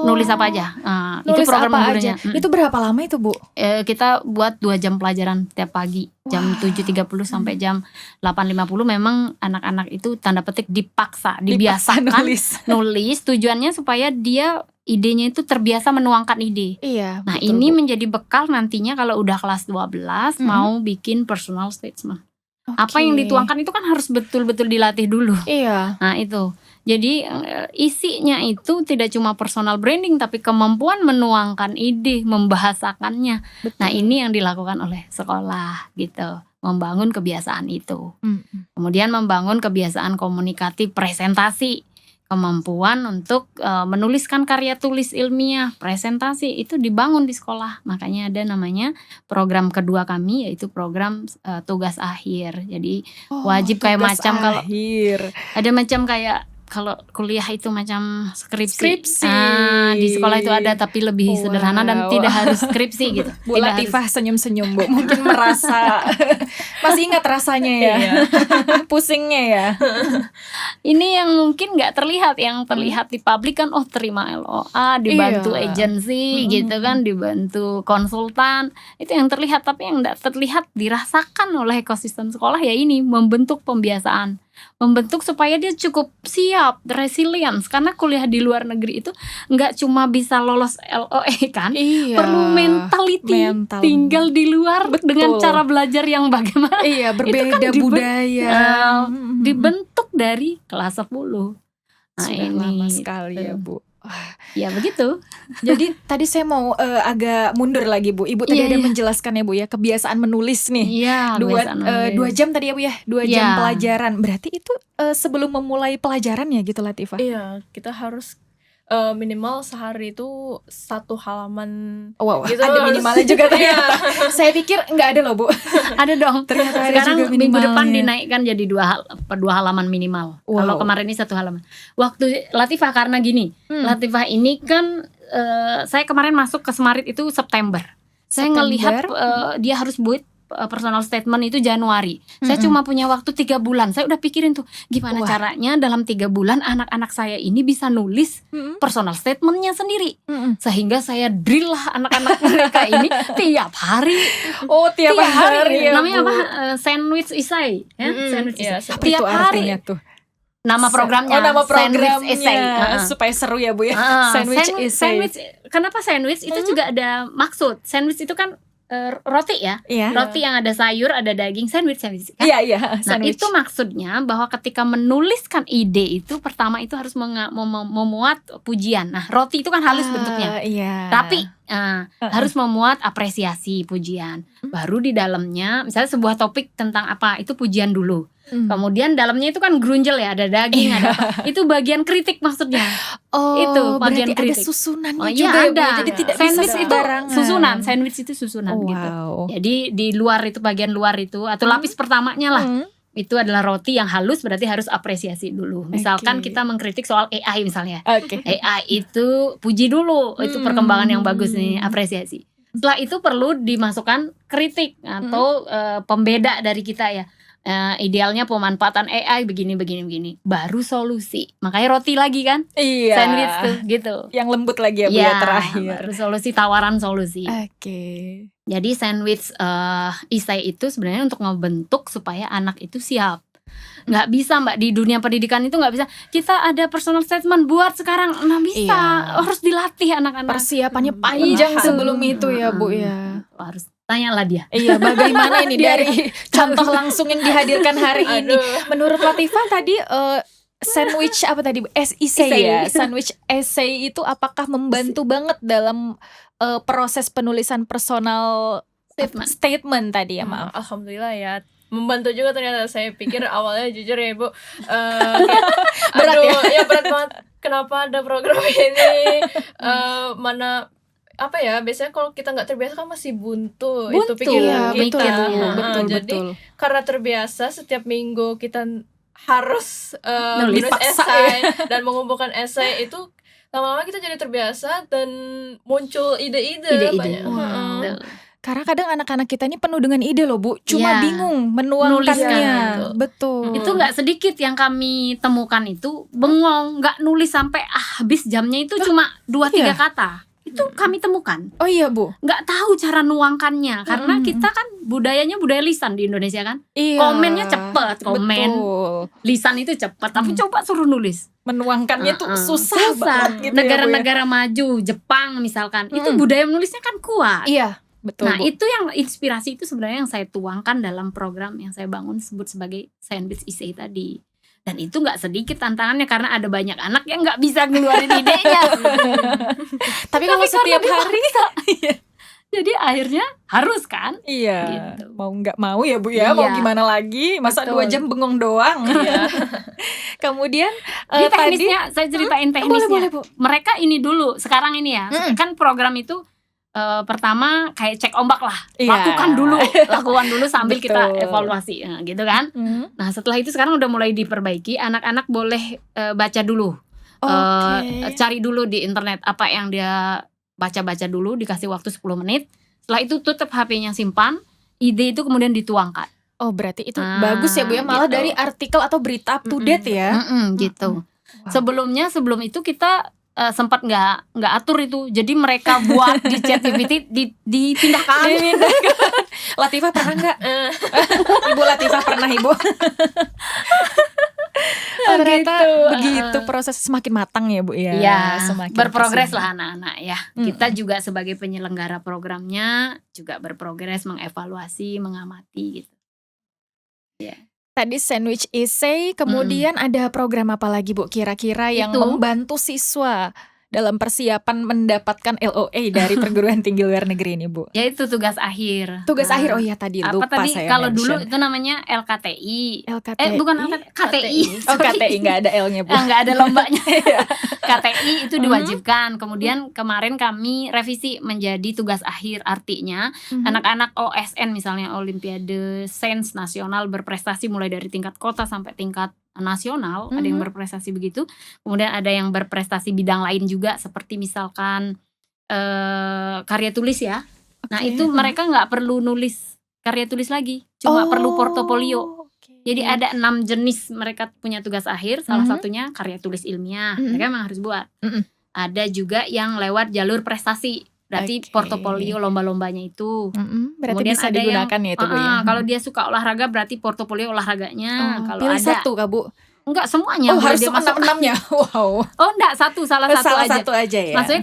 Nulis apa aja. Nulis itu program apa gurunya. aja. Itu berapa lama itu Bu? Kita buat 2 jam pelajaran tiap pagi. Jam 7.30 sampai jam 8.50 memang anak-anak itu tanda petik dipaksa dibiasakan nulis. Tujuannya supaya dia idenya itu terbiasa menuangkan ide. Nah betul, ini Bu. Menjadi bekal nantinya kalau udah kelas 12 mau bikin personal statement. Apa yang dituangkan itu kan harus betul-betul dilatih dulu. Nah itu. Jadi isinya itu tidak cuma personal branding tapi kemampuan menuangkan ide, membahasakannya. Betul. Nah ini yang dilakukan oleh sekolah gitu, membangun kebiasaan itu. Kemudian membangun kebiasaan komunikatif, presentasi, kemampuan untuk menuliskan karya tulis ilmiah, presentasi itu dibangun di sekolah. Makanya ada namanya program kedua kami yaitu program tugas akhir. Jadi wajib kayak macam kalau ada macam kayak kalau kuliah itu macam skripsi. Di sekolah itu ada tapi lebih sederhana dan tidak harus skripsi gitu. Bu Latifah senyum-senyum Bu, mungkin merasa masih ingat rasanya ya. Pusingnya ya. Ini yang mungkin nggak terlihat, yang terlihat di publik kan terima LOA, dibantu agensi gitu kan, dibantu konsultan. Itu yang terlihat, tapi yang nggak terlihat dirasakan oleh ekosistem sekolah ya ini membentuk pembiasaan. Membentuk supaya dia cukup siap, resilience. Karena kuliah di luar negeri itu nggak cuma bisa lolos LOE kan, perlu mentality. Tinggal di luar dengan cara belajar yang bagaimana. Berbeda kan budaya. Dibentuk dari kelas 10. Nah, sudah ini lama sekali ya Bu. Ya begitu. Jadi tadi saya mau agak mundur lagi Bu. Ibu tadi ada menjelaskan ya Bu ya, kebiasaan menulis nih. 2 jam tadi ya Bu ya, 2 jam pelajaran. Berarti itu sebelum memulai pelajaran ya gitu Latifah? Iya, kita harus minimal sehari itu 1 halaman. Gitu. Ada minimalnya juga ternyata. Saya pikir nggak ada loh Bu. Ada dong. Ternyata ada sekarang juga minggu depan dinaikkan jadi 2 halaman minimal. Kalau kemarin ini 1 halaman. Waktu Latifah karena gini, Latifah ini kan saya kemarin masuk ke Semarit itu September. Saya ngelihat dia harus buat personal statement itu Januari. Saya cuma punya waktu 3 bulan. Saya udah pikirin tuh gimana caranya dalam 3 bulan anak-anak saya ini bisa nulis personal statementnya sendiri. Sehingga saya drill lah anak-anak mereka ini tiap hari. Tiap hari ya, namanya apa? Sandwich essay ya? Sandwich essay. Tiap hari tuh. Nama programnya Sandwich Essay. Supaya seru ya Bu ya. Sandwich Essay. Kenapa sandwich? Itu juga ada maksud. Sandwich itu kan roti ya, roti yang ada sayur, ada daging, sandwich kan? Nah itu maksudnya bahwa ketika menuliskan ide itu pertama itu harus memuat pujian. Nah roti itu kan halus bentuknya, tapi harus memuat apresiasi, pujian. Baru di dalamnya misalnya sebuah topik tentang apa itu pujian dulu. Kemudian dalamnya itu kan grunjel ya, ada daging, ada apa. Itu bagian kritik maksudnya. Oh, itu bagian berarti kritik. ada susunannya Oh, juga iya, ya, Bu. ada. Jadi tidak Sandwich bisa itu sembarangan. susunan, sandwich itu susunan Oh, gitu. wow. Jadi di luar itu, bagian luar itu atau lapis pertamanya lah. Itu adalah roti yang halus, berarti harus apresiasi dulu. Misalkan Oke. kita mengkritik soal AI misalnya. Oke. AI itu puji dulu, itu perkembangan yang bagus nih, apresiasi. Setelah itu perlu dimasukkan kritik atau pembeda dari kita ya. Idealnya pemanfaatan AI begini, baru solusi. Makanya roti lagi kan, Iya. sandwich tuh gitu. Yang lembut lagi ya, Bu, ya, terakhir. Baru solusi, tawaran solusi. Oke. Jadi sandwich isai itu sebenarnya untuk ngebentuk supaya anak itu siap. Nggak bisa Mbak, di dunia pendidikan itu nggak bisa kita ada personal statement buat sekarang, nggak bisa. Iya. Harus dilatih anak-anak. Persiapannya panjang Betul. sebelum itu ya, Bu ya. Harus tanyalah dia. Iya, bagaimana ini dari contoh langsung yang dihadirkan hari ini. Menurut Latifah tadi sandwich apa tadi, Bu? Essay ya. Sandwich essay itu apakah membantu banget dalam proses penulisan personal statement tadi ya, maaf. Alhamdulillah ya, membantu juga ternyata. Saya pikir awalnya jujur ya Bu, Berat ya berat banget. Kenapa ada program ini? Mana apa ya, biasanya kalau kita nggak terbiasa kan masih buntu itu pikiran ya, kita. betul. Jadi karena terbiasa setiap minggu kita harus Nulis menulis paksa esai dan mengumpulkan esai itu, lama-lama kita jadi terbiasa dan muncul ide-ide banyak. Wow. Tuh. Karena kadang anak-anak kita ini penuh dengan ide loh, Bu. Cuma Iya. bingung menuangkannya. Nuliskan, Betul. Itu nggak sedikit yang kami temukan itu bengong, nggak nulis sampai habis jamnya itu cuma 2-3 kata. Itu kami temukan. Oh iya, Bu. Nggak tahu cara nuangkannya karena kita kan budayanya budaya lisan di Indonesia kan. Iya. Komennya cepet, komen. Betul. Lisan itu cepet, tapi coba suruh nulis. Menuangkannya tuh susah banget gitu Negara-negara maju, Jepang misalkan, itu budaya menulisnya kan kuat. ya, Bu ya. Iya, betul. Nah, Bu. itu yang inspirasi itu sebenarnya yang saya tuangkan dalam program yang saya bangun sebut sebagai Sandwich Essay tadi. Dan itu nggak sedikit tantangannya karena ada banyak anak yang nggak bisa ngeluarin idenya. Tapi kalau setiap hari Jadi akhirnya harus kan? iya, Gitu. mau nggak mau ya, Bu ya. Mau Iya. gimana lagi? Masa Betul. 2 jam bengong doang. Kemudian Di tadi teknisnya saya ceritain teknisnya. boleh, Bu. Mereka ini dulu, sekarang ini ya. Kan program itu pertama kayak cek ombak lah. Iya. Lakukan dulu sambil kita Betul. evaluasi. Nah, gitu kan? Nah, setelah itu sekarang udah mulai diperbaiki, anak-anak boleh baca dulu. Oke. Cari dulu di internet apa yang dia baca-baca dulu, dikasih waktu 10 menit. Setelah itu tutup HP-nya, simpan. Ide itu kemudian dituangkan. Oh, berarti itu bagus ya, Bu ya. Malah gitu. dari artikel atau berita up to date ya. Gitu. Wow. Sebelum itu kita sempat nggak atur itu. Jadi mereka buat di ChatGPT dipindahkan. Latifah pernah nggak? Ibu Latifah pernah, Ibu. Ternyata begitu proses semakin matang ya, Bu ya. Iya, Semakin berprogres kesini. lah anak-anak ya. Kita juga sebagai penyelenggara programnya juga berprogres, mengevaluasi, mengamati gitu. Tadi sandwich essay, kemudian ada program apa lagi, Bu, kira-kira yang Itu. membantu siswa dalam persiapan mendapatkan LOA dari perguruan tinggi luar negeri ini, Bu? Yaitu tugas akhir. Tugas Nah, akhir, oh iya tadi apa lupa tadi saya kalau dulu mention. itu namanya LKTI. LKTI. Bukan LKTI, KTI. Oh, KTI nggak ada L-nya, Bu. Nggak ada lombanya. KTI itu diwajibkan. Kemudian kemarin kami revisi menjadi tugas akhir. Artinya anak-anak OSN misalnya Olimpiade Sains Nasional berprestasi mulai dari tingkat kota sampai tingkat nasional, ada yang berprestasi begitu. Kemudian ada yang berprestasi bidang lain juga seperti misalkan karya tulis ya. Nah, itu mereka nggak perlu nulis karya tulis lagi, cuma perlu portofolio. Jadi ada 6 jenis mereka punya tugas akhir. Salah satunya karya tulis ilmiah, mereka memang harus buat. Ada juga yang lewat jalur prestasi, berarti portofolio lomba-lombanya itu. Berarti Kemudian bisa ada digunakan ya itu, Bu ya. Kalau dia suka olahraga berarti portofolio olahraganya. Kalau pilih ada satu, Kak, Bu. enggak semuanya Oh, boleh harus dia masuk. 6-6-nya. Wow. Oh, enggak, salah satu aja. Satu aja ya. Maksudnya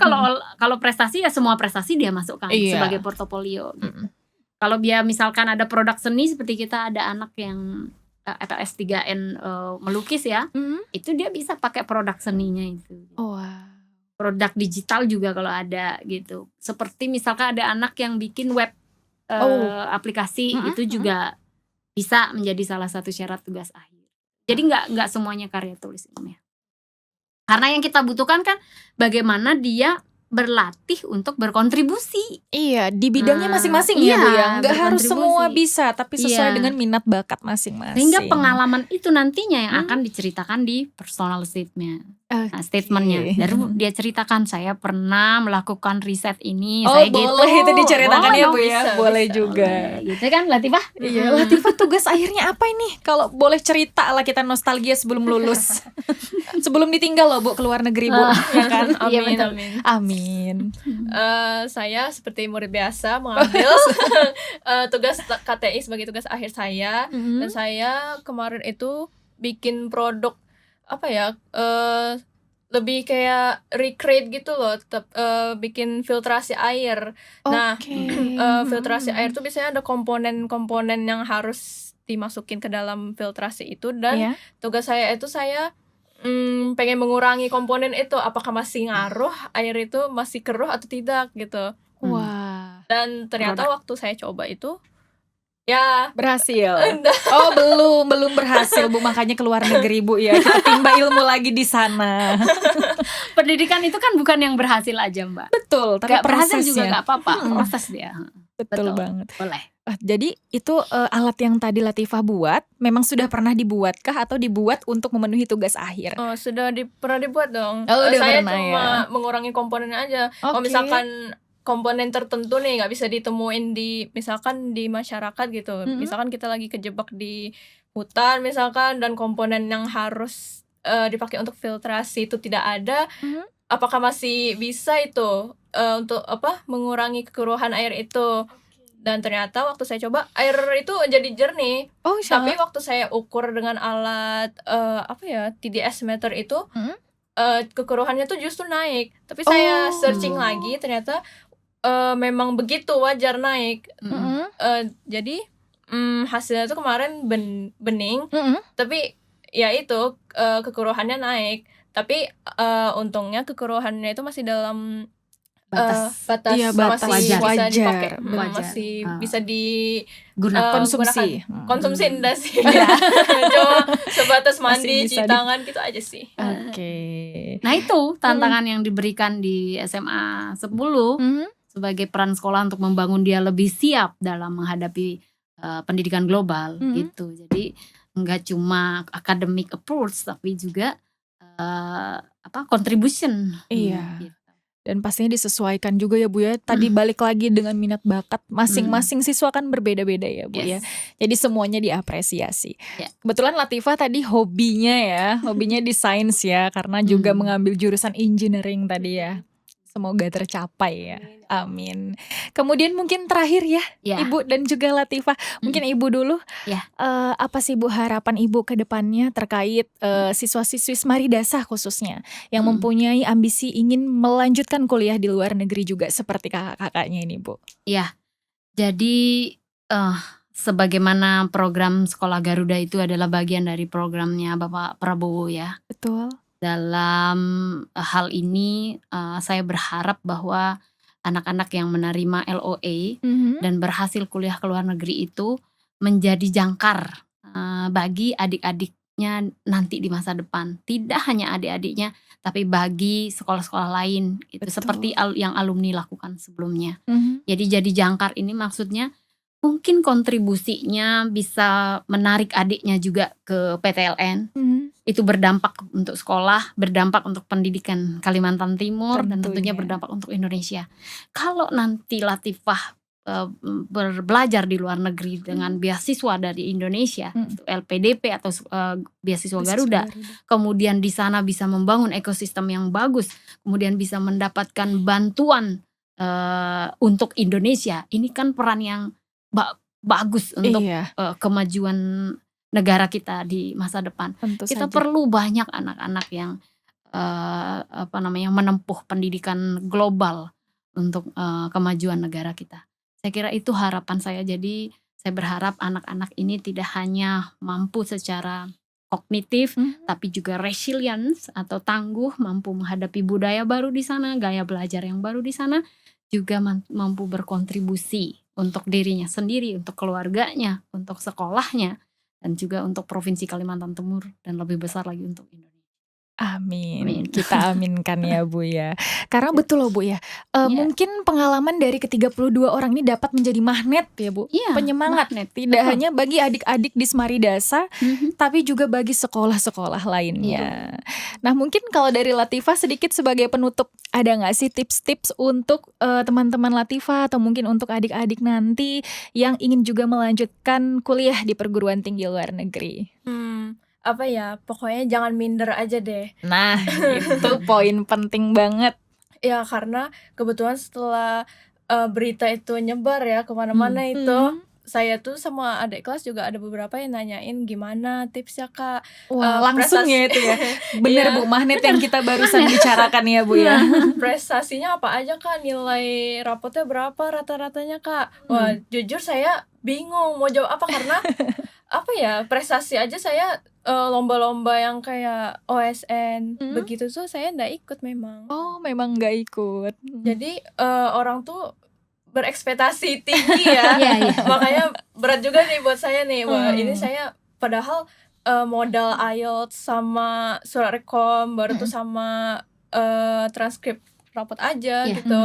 kalau prestasi ya semua prestasi dia masukkan sebagai portofolio gitu. Kalau dia misalkan ada produk seni seperti kita ada anak yang FLS 3N melukis ya, itu dia bisa pakai produk seninya itu. Oh, wow. Produk digital juga kalau ada gitu. Seperti misalkan ada anak yang bikin web aplikasi itu juga bisa menjadi salah satu syarat tugas akhir. Jadi nggak semuanya karya tulis ilmiah. Karena yang kita butuhkan kan bagaimana dia berlatih untuk berkontribusi. Iya, di bidangnya masing-masing ya Bu ya. Nggak harus semua bisa, tapi sesuai dengan minat bakat masing-masing. Sehingga pengalaman itu nantinya yang akan diceritakan di personal statement. Nah, statementnya, dari dia ceritakan saya pernah melakukan riset ini, saya gitu. Boleh itu diceritakan ya Bu ya, boleh bisa, juga. Gitu kan Latifah? Iya, Latifah tugas akhirnya apa ini? Kalau boleh cerita lah, kita nostalgia sebelum lulus. Sebelum ditinggal loh Bu ke luar negeri Bu, ya kan? Amin, betul. amin. Saya seperti murid biasa mengambil tugas KTI sebagai tugas akhir saya. Dan saya kemarin itu bikin produk apa ya, lebih kayak recreate gitu loh, tetap bikin filtrasi air. Nah, filtrasi air tuh biasanya ada komponen-komponen yang harus dimasukin ke dalam filtrasi itu, dan tugas saya itu saya pengen mengurangi komponen itu, apakah masih ngaruh air itu masih keruh atau tidak gitu. Wah. Dan ternyata waktu saya coba itu ya berhasil. Oh, belum berhasil Bu, makanya keluar negeri Bu ya. Kita timba ilmu lagi di sana. Pendidikan itu kan bukan yang berhasil aja Mbak. Betul, tapi berhasil prosesnya juga gak apa-apa, proses dia. Betul banget. Boleh. Jadi itu alat yang tadi Latifah buat memang sudah pernah dibuatkah atau dibuat untuk memenuhi tugas akhir? Oh, sudah pernah dibuat dong. Udah Saya pernah, cuma mengurangi komponen aja. Kalau misalkan komponen tertentu nih nggak bisa ditemuin di misalkan di masyarakat gitu. Misalkan kita lagi kejebak di hutan misalkan, dan komponen yang harus dipakai untuk filtrasi itu tidak ada. Apakah masih bisa itu untuk mengurangi kekeruhan air itu? Dan ternyata waktu saya coba air itu jadi jernih. Tapi waktu saya ukur dengan alat TDS meter itu kekeruhannya tuh justru naik. Tapi saya searching lagi ternyata memang begitu, wajar naik. Jadi hasilnya tuh kemarin bening, tapi ya itu kekeruhannya naik. Tapi untungnya kekeruhannya itu masih dalam batas masih wajar. Bisa dipakai, wajar. masih bisa digunakan konsumsi enggak sih. Cuma sebatas mandi, cuci tangan gitu aja sih. Nah itu tantangan yang diberikan di SMA 10 sebagai peran sekolah untuk membangun dia lebih siap dalam menghadapi pendidikan global gitu. Jadi nggak cuma academic approach tapi juga contribution. Gitu. Dan pastinya disesuaikan juga ya Bu ya. Tadi balik lagi dengan minat bakat masing-masing siswa kan berbeda-beda ya Bu ya. Jadi semuanya diapresiasi. Kebetulan Latifah tadi hobinya di sains ya, karena juga mengambil jurusan engineering tadi ya. Semoga tercapai ya. Amin. Kemudian mungkin terakhir ya Ibu dan juga Latifah. Mungkin Ibu dulu. Apa sih Bu harapan Ibu ke depannya terkait siswa-siswi Smaridasah khususnya yang mempunyai ambisi ingin melanjutkan kuliah di luar negeri juga seperti kakak-kakaknya ini Bu? Iya. Jadi sebagaimana program Sekolah Garuda itu adalah bagian dari programnya Bapak Prabowo ya. Betul. Dalam hal ini saya berharap bahwa anak-anak yang menerima LOA dan berhasil kuliah ke luar negeri itu menjadi jangkar bagi adik-adiknya nanti di masa depan. Tidak hanya adik-adiknya tapi bagi sekolah-sekolah lain itu. Seperti yang alumni lakukan sebelumnya. Jadi jangkar ini maksudnya mungkin kontribusinya bisa menarik adiknya juga ke PTLN. Itu berdampak untuk sekolah, berdampak untuk pendidikan Kalimantan Timur, dan tentunya berdampak untuk Indonesia. Kalau nanti Latifah belajar di luar negeri dengan beasiswa dari Indonesia, LPDP atau beasiswa Garuda, kemudian di sana bisa membangun ekosistem yang bagus, kemudian bisa mendapatkan bantuan untuk Indonesia, ini kan peran yang bagus untuk kemajuan negara kita di masa depan. Kita perlu banyak anak-anak yang menempuh pendidikan global untuk kemajuan negara kita. Saya kira itu harapan saya. Jadi saya berharap anak-anak ini tidak hanya mampu secara kognitif, tapi juga resilience atau tangguh, mampu menghadapi budaya baru di sana, gaya belajar yang baru di sana, juga mampu berkontribusi untuk dirinya sendiri, untuk keluarganya, untuk sekolahnya, dan juga untuk Provinsi Kalimantan Timur, dan lebih besar lagi untuk Indonesia. Amin. Amin. Kita aminkan ya Bu ya. Karena betul loh Bu ya. Iya. Mungkin pengalaman dari ke-32 orang ini dapat menjadi magnet ya Bu. Iya, Penyemangat. magnet. Tidak Betul. hanya bagi adik-adik di Samaridasa, tapi juga bagi sekolah-sekolah lainnya. Nah mungkin kalau dari Latifah sedikit sebagai penutup, ada nggak sih tips-tips untuk teman-teman Latifah atau mungkin untuk adik-adik nanti yang ingin juga melanjutkan kuliah di perguruan tinggi luar negeri? Apa ya, pokoknya jangan minder aja deh. Nah itu poin penting banget. Ya karena kebetulan setelah berita itu nyebar ya kemana-mana itu, saya tuh sama adik kelas juga ada beberapa yang nanyain gimana tipsnya Kak. Wah langsung prestasi- ya itu ya. Bener Iya. Bu, magnet yang kita barusan bicarakan ya Bu ya. Prestasinya apa aja Kak, nilai rapotnya berapa rata-ratanya Kak. Wah jujur saya bingung mau jawab apa karena apa ya, prestasi aja saya lomba-lomba yang kayak OSN begitu tuh saya nggak ikut memang. Oh memang nggak ikut. Jadi orang tuh berekspektasi tinggi ya. Iya, iya. Makanya berat juga nih buat saya nih. Wah, ini saya padahal modal IELTS sama surat rekom baru tuh sama transkrip rapot aja Iya. gitu.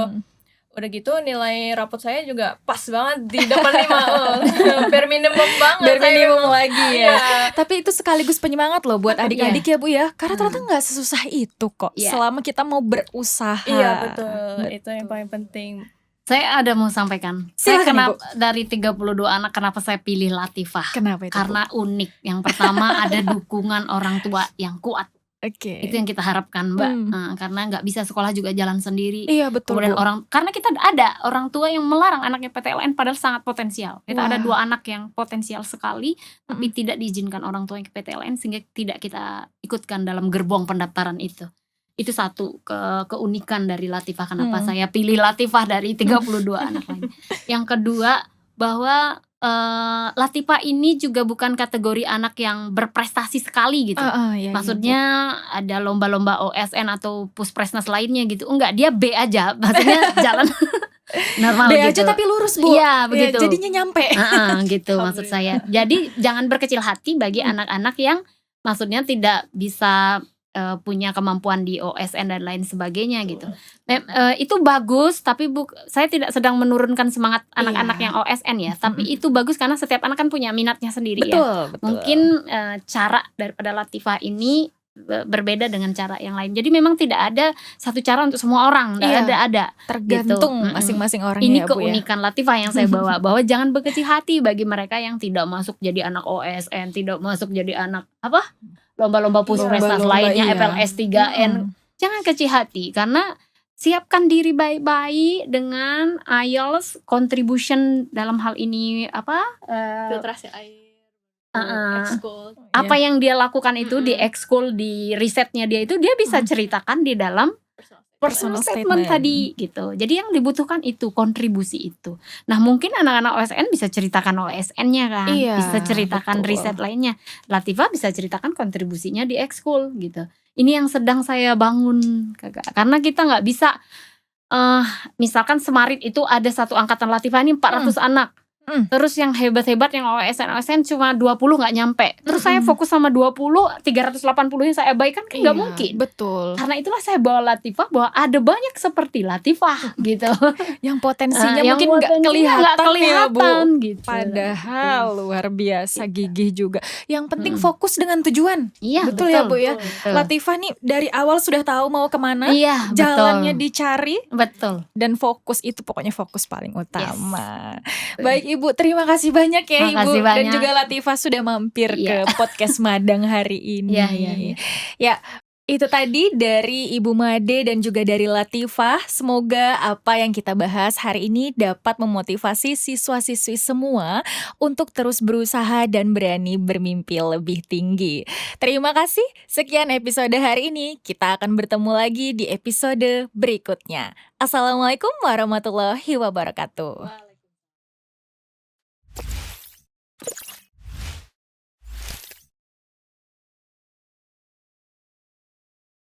Udah gitu nilai rapot saya juga pas banget di depan 5. Bare minimum banget. Bare saya minimum memang. lagi ya. Iya. Tapi itu sekaligus penyemangat loh buat adik-adik ya Bu ya. Karena ternyata nggak sesusah itu kok. Iya. Selama kita mau berusaha. Iya betul. Itu yang paling penting. Saya ada mau sampaikan. Saya Silakan, kenapa dari 32 anak kenapa saya pilih Latifah? Kenapa itu? Karena unik. Yang pertama ada dukungan orang tua yang kuat. Oke. Itu yang kita harapkan Mbak. Karena nggak bisa sekolah juga jalan sendiri. Iya betul Kemudian Bu. karena kita ada orang tua yang melarang anaknya PTLN padahal sangat potensial. Kita ada Wah. 2 anak yang potensial sekali, tapi tidak diizinkan orang tua yang ke PTLN sehingga tidak kita ikutkan dalam gerbong pendaftaran itu. Itu satu keunikan dari Latifah. Kenapa saya pilih Latifah dari 32 anak lain. Yang kedua bahwa Latifah ini juga bukan kategori anak yang berprestasi sekali gitu. Iya, Maksudnya ada lomba-lomba OSN atau Puspresnas lainnya gitu. Enggak, dia B aja. Maksudnya jalan normal B gitu. aja tapi lurus Bu. Iya, begitu. Jadinya nyampe. Gitu maksud saya. Jadi jangan berkecil hati bagi anak-anak yang maksudnya tidak bisa punya kemampuan di OSN dan lain sebagainya gitu. Itu bagus, tapi saya tidak sedang menurunkan semangat anak-anak yang OSN ya. Tapi itu bagus karena setiap anak kan punya minatnya sendiri ya. Betul. Mungkin cara daripada Latifah ini berbeda dengan cara yang lain. Jadi memang tidak ada satu cara untuk semua orang. Tidak ada. Tergantung Gitu. masing-masing orangnya Ini ya Bu ya. keunikan Latifah yang saya bawa. Bahwa jangan berkecil hati bagi mereka yang tidak masuk jadi anak OSN, tidak masuk jadi anak lomba-lomba Puspresnas Lomba-lomba, lainnya, iya. FLS 3N. Jangan kecil hati karena siapkan diri baik-baik dengan IELTS contribution dalam hal ini Filtrasi air, ekskul. apa yang dia lakukan itu di ekskul, di risetnya dia itu dia bisa ceritakan di dalam personal statement tadi gitu. Jadi yang dibutuhkan itu kontribusi itu. Nah mungkin anak-anak OSN bisa ceritakan OSN-nya kan, Iya, bisa ceritakan betul. riset lainnya. Latifah bisa ceritakan kontribusinya di ekskul gitu. Ini yang sedang saya bangun, Kakak. Karena kita nggak bisa, misalkan Semarit itu ada satu angkatan Latifah ini 400 anak. Terus yang hebat-hebat yang OSN cuma 20 nggak nyampe. Terus saya fokus sama 20, 380 yang saya abaikan kan nggak mungkin. Betul. Karena itulah saya bawa Latifah bahwa ada banyak seperti Latifah gitu. Yang potensinya Yang mungkin nggak potensinya nggak kelihatan ya Bu. gitu. Padahal luar biasa gigih juga. Yang penting fokus dengan tujuan. Iya, Betul ya Bu ya. betul. Latifah nih dari awal sudah tahu mau kemana. Iya, Jalannya betul. dicari Betul. dan fokus itu pokoknya fokus paling utama. Baik Ibu, terima kasih banyak ya Ibu Makasih dan banyak. juga Latifah sudah mampir Iya. ke podcast Madang hari ini. Iya. Ya, itu tadi dari Ibu Made dan juga dari Latifah. Semoga apa yang kita bahas hari ini dapat memotivasi siswa-siswi semua untuk terus berusaha dan berani bermimpi lebih tinggi. Terima kasih. Sekian episode hari ini. Kita akan bertemu lagi di episode berikutnya. Assalamualaikum warahmatullahi wabarakatuh.